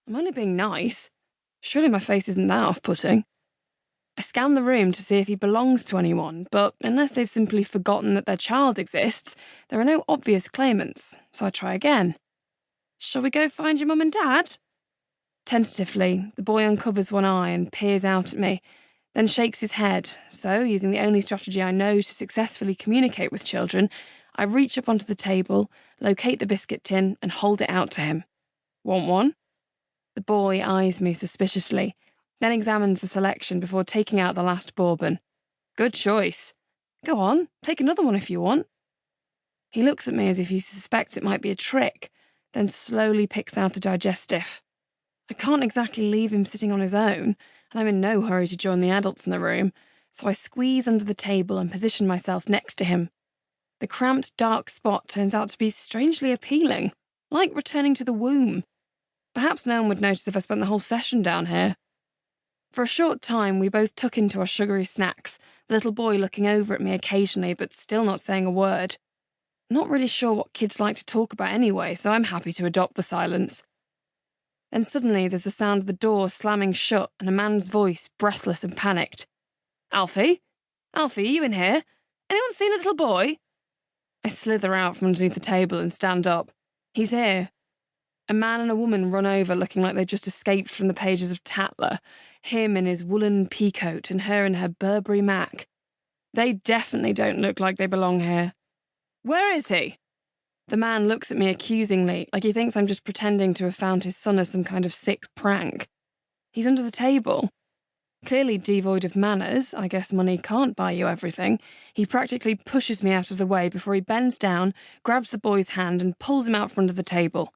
I'm only being nice. Surely my face isn't that off-putting. I scan the room to see if he belongs to anyone, but unless they've simply forgotten that their child exists, there are no obvious claimants, so I try again. Shall we go find your mum and dad? Tentatively, the boy uncovers one eye and peers out at me, then shakes his head, so, using the only strategy I know to successfully communicate with children, I reach up onto the table, locate the biscuit tin, and hold it out to him. Want one? The boy eyes me suspiciously, then examines the selection before taking out the last bourbon. Good choice. Go on, take another one if you want. He looks at me as if he suspects it might be a trick, then slowly picks out a digestive. I can't exactly leave him sitting on his own, and I'm in no hurry to join the adults in the room, so I squeeze under the table and position myself next to him. The cramped, dark spot turns out to be strangely appealing, like returning to the womb. Perhaps no one would notice if I spent the whole session down here. For a short time, we both tuck into our sugary snacks, the little boy looking over at me occasionally but still not saying a word. Not really sure what kids like to talk about anyway, so I'm happy to adopt the silence. Then suddenly there's the sound of the door slamming shut and a man's voice, breathless and panicked. Alfie? Alfie, are you in here? Anyone seen a little boy? I slither out from underneath the table and stand up. He's here. A man and a woman run over looking like they've just escaped from the pages of Tatler, him in his woolen peacoat and her in her Burberry Mac. They definitely don't look like they belong here. Where is he? The man looks at me accusingly, like he thinks I'm just pretending to have found his son as some kind of sick prank. He's under the table. Clearly devoid of manners, I guess money can't buy you everything, he practically pushes me out of the way before he bends down, grabs the boy's hand and pulls him out from under the table.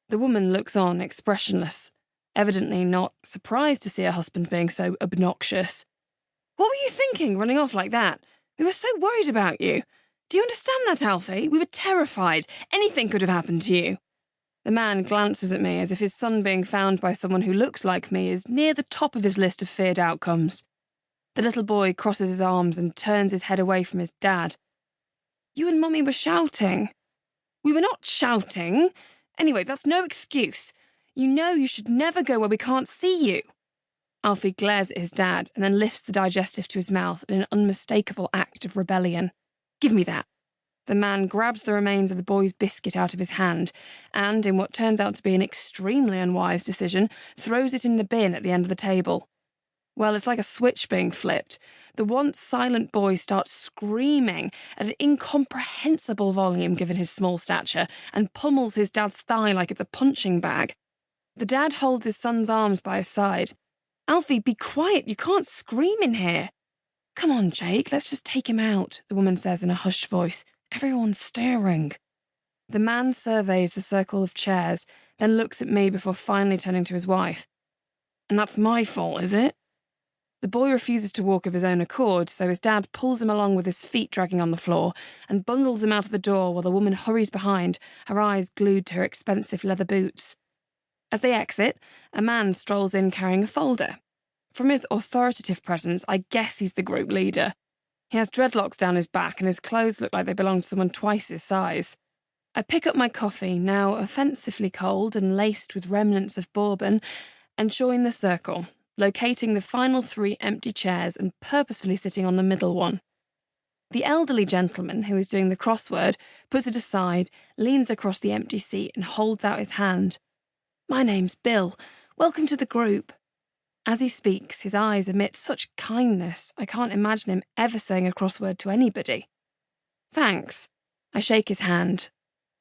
The woman looks on, expressionless, evidently not surprised to see her husband being so obnoxious. What were you thinking, running off like that? We were so worried about you. Do you understand that, Alfie? We were terrified. Anything could have happened to you. The man glances at me as if his son being found by someone who looks like me is near the top of his list of feared outcomes. The little boy crosses his arms and turns his head away from his dad. You and Mummy were shouting. We were not shouting. Anyway, that's no excuse. You know you should never go where we can't see you. Alfie glares at his dad and then lifts the digestive to his mouth in an unmistakable act of rebellion. Give me that. The man grabs the remains of the boy's biscuit out of his hand and, in what turns out to be an extremely unwise decision, throws it in the bin at the end of the table. Well, it's like a switch being flipped. The once silent boy starts screaming at an incomprehensible volume given his small stature and pummels his dad's thigh like it's a punching bag. The dad holds his son's arms by his side. Alfie, be quiet, you can't scream in here. Come on, Jake, let's just take him out, the woman says in a hushed voice. Everyone's staring. The man surveys the circle of chairs, then looks at me before finally turning to his wife. And that's my fault, is it? The boy refuses to walk of his own accord, so his dad pulls him along with his feet dragging on the floor and bundles him out of the door while the woman hurries behind, her eyes glued to her expensive leather boots. As they exit, a man strolls in carrying a folder. From his authoritative presence, I guess he's the group leader. He has dreadlocks down his back and his clothes look like they belong to someone twice his size. I pick up my coffee, now offensively cold and laced with remnants of bourbon, and join the circle, locating the final 3 empty chairs and purposefully sitting on the middle one. The elderly gentleman who is doing the crossword puts it aside, leans across the empty seat and holds out his hand. My name's Bill. Welcome to the group. As he speaks, his eyes emit such kindness, I can't imagine him ever saying a crossword to anybody. Thanks. I shake his hand.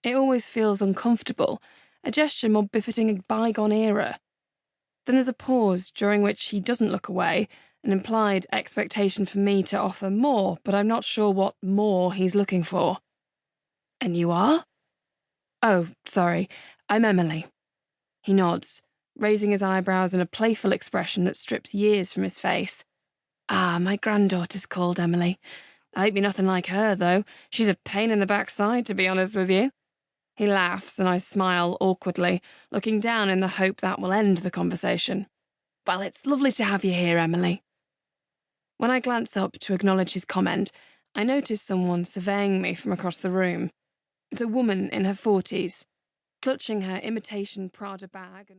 It always feels uncomfortable, a gesture more befitting a bygone era. Then there's a pause, during which he doesn't look away, an implied expectation for me to offer more, but I'm not sure what more he's looking for. And you are? Oh, sorry, I'm Emily. He nods, raising his eyebrows in a playful expression that strips years from his face. Ah, my granddaughter's called Emily. I hope you're nothing like her, though. She's a pain in the backside, to be honest with you. He laughs, and I smile awkwardly, looking down in the hope that will end the conversation. Well, it's lovely to have you here, Emily. When I glance up to acknowledge his comment, I notice someone surveying me from across the room. It's a woman in her 40s, clutching her imitation Prada bag and